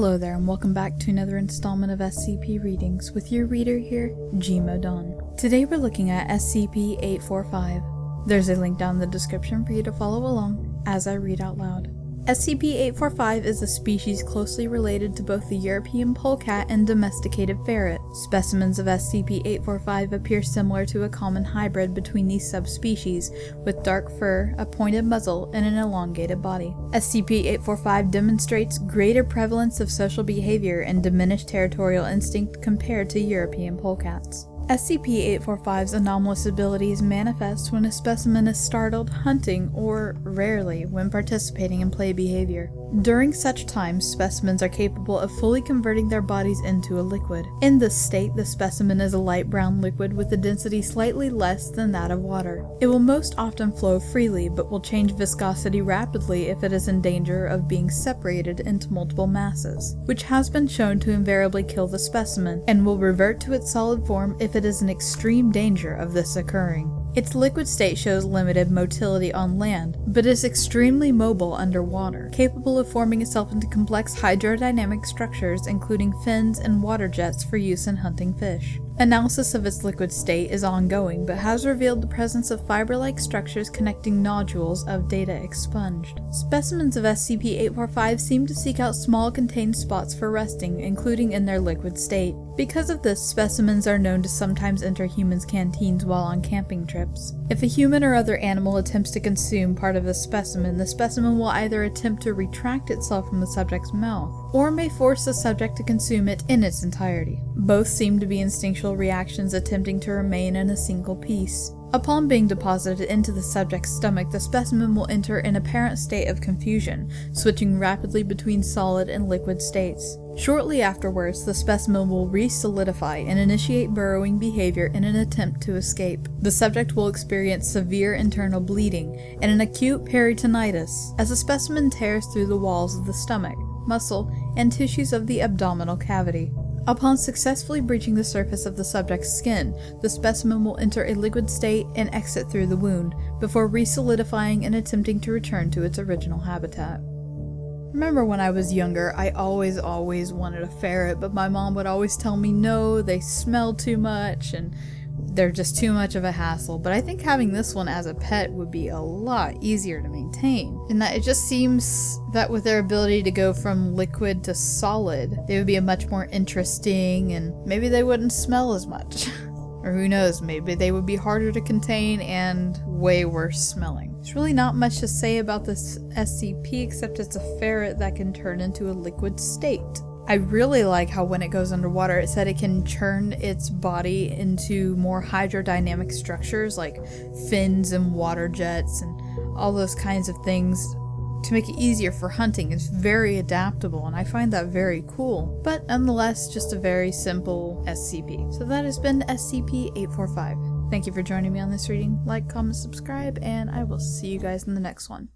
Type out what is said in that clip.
Hello there and welcome back to another installment of SCP Readings with your reader here, Gmo Dawn. Today we're looking at SCP-845. There's a link down in the description for you to follow along as I read out loud. SCP-845 is a species closely related to both the European polecat and domesticated ferret. Specimens of SCP-845 appear similar to a common hybrid between these subspecies, with dark fur, a pointed muzzle, and an elongated body. SCP-845 demonstrates greater prevalence of social behavior and diminished territorial instinct compared to European polecats. SCP-845's anomalous abilities manifest when a specimen is startled, hunting, or, rarely, when participating in play behavior. During such times, specimens are capable of fully converting their bodies into a liquid. In this state, the specimen is a light brown liquid with a density slightly less than that of water. It will most often flow freely, but will change viscosity rapidly if it is in danger of being separated into multiple masses, which has been shown to invariably kill the specimen, and will revert to its solid form if it is in extreme danger of this occurring. Its liquid state shows limited motility on land, but is extremely mobile underwater, capable of forming itself into complex hydrodynamic structures including fins and water jets for use in hunting fish. Analysis of its liquid state is ongoing, but has revealed the presence of fiber-like structures connecting nodules of data expunged. Specimens of SCP-845 seem to seek out small contained spots for resting, including in their liquid state. Because of this, specimens are known to sometimes enter humans' canteens while on camping trips. If a human or other animal attempts to consume part of the specimen will either attempt to retract itself from the subject's mouth, or may force the subject to consume it in its entirety. Both seem to be instinctual reactions attempting to remain in a single piece. Upon being deposited into the subject's stomach, the specimen will enter an apparent state of confusion, switching rapidly between solid and liquid states. Shortly afterwards, the specimen will re-solidify and initiate burrowing behavior in an attempt to escape. The subject will experience severe internal bleeding and an acute peritonitis as the specimen tears through the walls of the stomach, muscle, and tissues of the abdominal cavity. Upon successfully breaching the surface of the subject's skin, the specimen will enter a liquid state and exit through the wound, before re-solidifying and attempting to return to its original habitat. Remember when I was younger, I always wanted a ferret, but my mom would always tell me no, they smell too much and they're just too much of a hassle. But I think having this one as a pet would be a lot easier to maintain. And that it just seems that with their ability to go from liquid to solid, they would be a much more interesting, and maybe they wouldn't smell as much. Or who knows, maybe they would be harder to contain and way worse smelling. There's really not much to say about this SCP except it's a ferret that can turn into a liquid state. I really like how when it goes underwater, it said it can churn its body into more hydrodynamic structures like fins and water jets and all those kinds of things to make it easier for hunting. It's very adaptable and I find that very cool, but nonetheless just a very simple SCP. So that has been SCP-845. Thank you for joining me on this reading. Like, comment, subscribe, and I will see you guys in the next one.